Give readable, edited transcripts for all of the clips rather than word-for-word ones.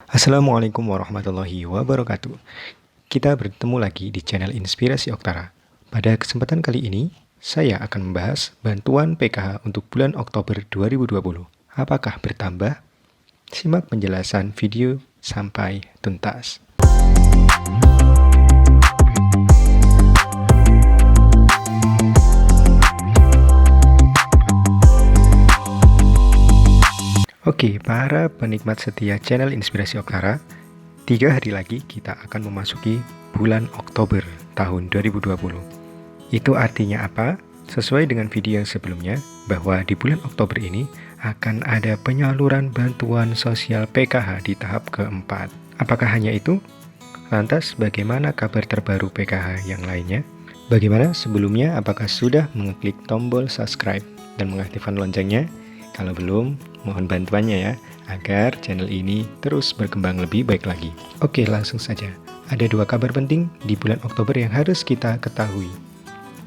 Assalamualaikum warahmatullahi wabarakatuh. Kita bertemu lagi di channel Inspirasi Oktara. Pada kesempatan kali ini, saya akan membahas bantuan PKH untuk bulan Oktober 2020. Apakah bertambah? Simak penjelasan video sampai tuntas. Oke, para penikmat setia channel Inspirasi Oktara, 3 hari lagi kita akan memasuki bulan Oktober tahun 2020. Itu artinya apa? Sesuai dengan video yang sebelumnya, bahwa di bulan Oktober ini akan ada penyaluran bantuan sosial PKH di tahap keempat. Apakah hanya itu? Lantas bagaimana kabar terbaru PKH yang lainnya? Bagaimana sebelumnya? Apakah sudah mengklik tombol subscribe dan mengaktifkan loncengnya? Kalau belum, mohon bantuannya ya, agar channel ini terus berkembang lebih baik lagi. Oke, langsung saja. Ada 2 kabar penting di bulan Oktober yang harus kita ketahui.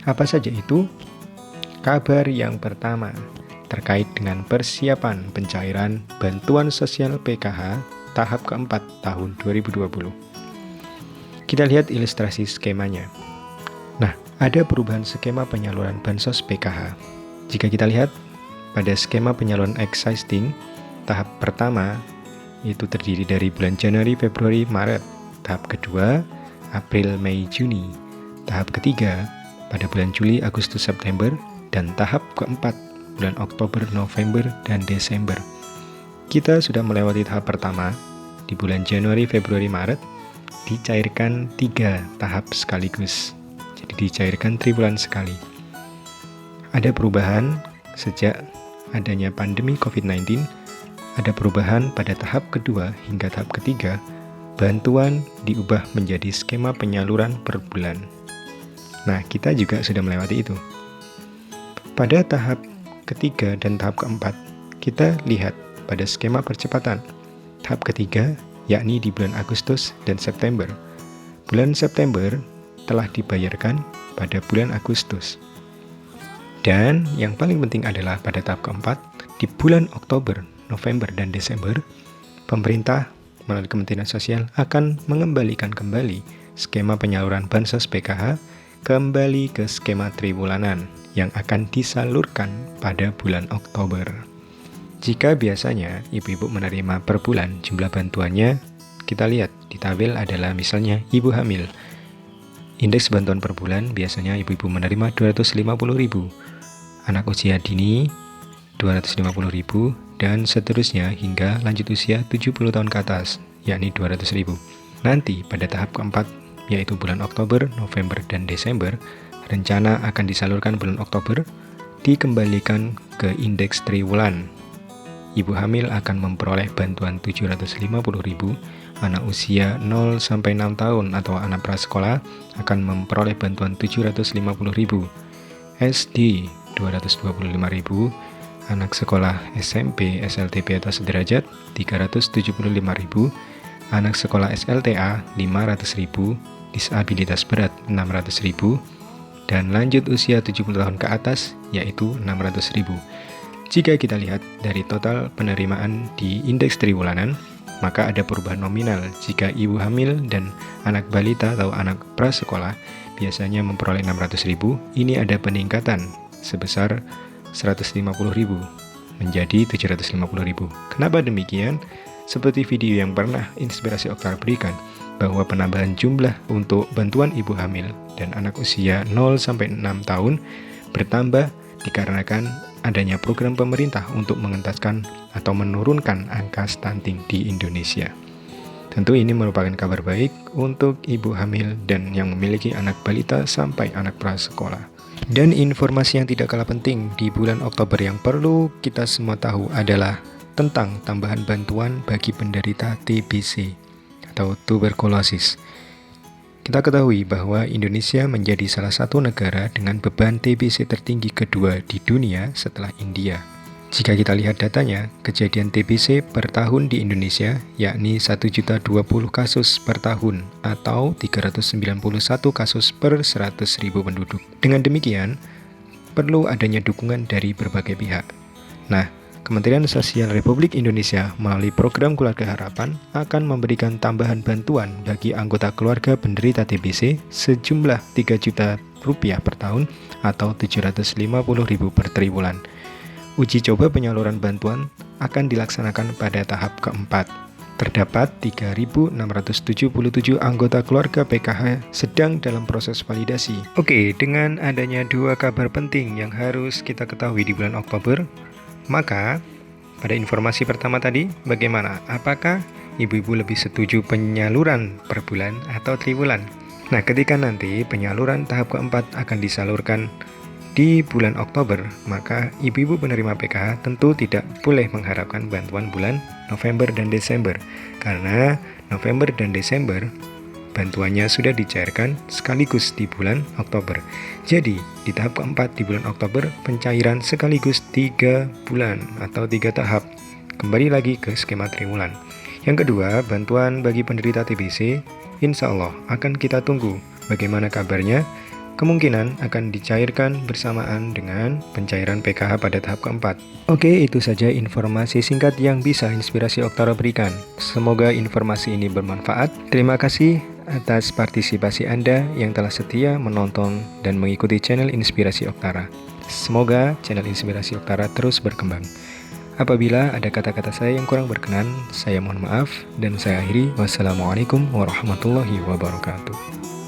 Apa saja itu? Kabar yang pertama, terkait dengan persiapan pencairan bantuan sosial PKH tahap keempat tahun 2020. Kita lihat ilustrasi skemanya. Nah, ada perubahan skema penyaluran bansos PKH. Jika kita lihat, pada skema penyaluran existing, tahap pertama itu terdiri dari bulan Januari, Februari, Maret. Tahap kedua, April, Mei, Juni. Tahap ketiga, pada bulan Juli, Agustus, September. Dan tahap keempat, bulan Oktober, November, dan Desember. Kita sudah melewati tahap pertama, di bulan Januari, Februari, Maret, dicairkan 3 tahap sekaligus. Jadi dicairkan triwulan sekali. Ada perubahan sejak adanya pandemi COVID-19, ada perubahan pada tahap kedua hingga tahap ketiga, bantuan diubah menjadi skema penyaluran per bulan. Nah, kita juga sudah melewati itu. Pada tahap ketiga dan tahap keempat, kita lihat pada skema percepatan. Tahap ketiga, yakni di bulan Agustus dan September. Bulan September telah dibayarkan pada bulan Agustus. Dan yang paling penting adalah pada tahap keempat, di bulan Oktober, November, dan Desember, pemerintah melalui Kementerian Sosial akan mengembalikan kembali skema penyaluran bansos PKH kembali ke skema triwulanan yang akan disalurkan pada bulan Oktober. Jika biasanya ibu-ibu menerima per bulan jumlah bantuannya, kita lihat di tabel adalah misalnya ibu hamil. Indeks bantuan per bulan biasanya ibu-ibu menerima 250.000. Anak usia dini 250.000 dan seterusnya hingga lanjut usia 70 tahun ke atas, yakni 200.000. Nanti pada tahap keempat, yaitu bulan Oktober, November, dan Desember, rencana akan disalurkan bulan Oktober dikembalikan ke indeks triwulan. Ibu hamil akan memperoleh bantuan 750.000, anak usia 0-6 tahun atau anak prasekolah akan memperoleh bantuan 750.000, SD 225.000, anak sekolah SMP, SLTP atau sederajat 375.000, anak sekolah SLTA 500.000, disabilitas berat 600.000, dan lanjut usia 70 tahun ke atas yaitu 600.000. Jika kita lihat dari total penerimaan di indeks triwulanan, maka ada perubahan nominal jika ibu hamil dan anak balita atau anak prasekolah biasanya memperoleh 600.000, ini ada peningkatan sebesar 150.000 menjadi 750.000. Kenapa demikian? Seperti video yang pernah Inspirasi Oktara berikan, bahwa penambahan jumlah untuk bantuan ibu hamil dan anak usia 0-6 tahun bertambah dikarenakan adanya program pemerintah untuk mengentaskan atau menurunkan angka stunting di Indonesia. Tentu ini merupakan kabar baik untuk ibu hamil dan yang memiliki anak balita sampai anak prasekolah. Dan informasi yang tidak kalah penting di bulan Oktober yang perlu kita semua tahu adalah tentang tambahan bantuan bagi penderita TBC atau tuberkulosis. Kita ketahui bahwa Indonesia menjadi salah satu negara dengan beban TBC tertinggi kedua di dunia setelah India. Jika kita lihat datanya, kejadian TBC per tahun di Indonesia yakni 1.020 kasus per tahun atau 391 kasus per 100.000 penduduk. Dengan demikian, perlu adanya dukungan dari berbagai pihak. Nah, Kementerian Sosial Republik Indonesia melalui program Keluarga Harapan akan memberikan tambahan bantuan bagi anggota keluarga penderita TBC sejumlah 3 juta rupiah per tahun atau 750.000 per triwulan. Uji coba penyaluran bantuan akan dilaksanakan pada tahap keempat. Terdapat 3.677 anggota keluarga PKH sedang dalam proses validasi. Oke, dengan adanya 2 kabar penting yang harus kita ketahui di bulan Oktober, maka pada informasi pertama tadi, bagaimana? Apakah ibu-ibu lebih setuju penyaluran per bulan atau triwulan? Nah, ketika nanti penyaluran tahap keempat akan disalurkan di bulan Oktober, maka ibu-ibu penerima PKH tentu tidak boleh mengharapkan bantuan bulan November dan Desember, karena November dan Desember bantuannya sudah dicairkan sekaligus di bulan Oktober. Jadi, di tahap keempat di bulan Oktober, pencairan sekaligus 3 bulan atau 3 tahap. Kembali lagi ke skema triwulan. Yang kedua, bantuan bagi penderita TBC, insya Allah akan kita tunggu bagaimana kabarnya. Kemungkinan akan dicairkan bersamaan dengan pencairan PKH pada tahap keempat. Oke, itu saja informasi singkat yang bisa Inspirasi Oktara berikan. Semoga informasi ini bermanfaat. Terima kasih atas partisipasi Anda yang telah setia menonton dan mengikuti channel Inspirasi Oktara. Semoga channel Inspirasi Oktara terus berkembang. Apabila ada kata-kata saya yang kurang berkenan, saya mohon maaf dan saya akhiri. Wassalamualaikum warahmatullahi wabarakatuh.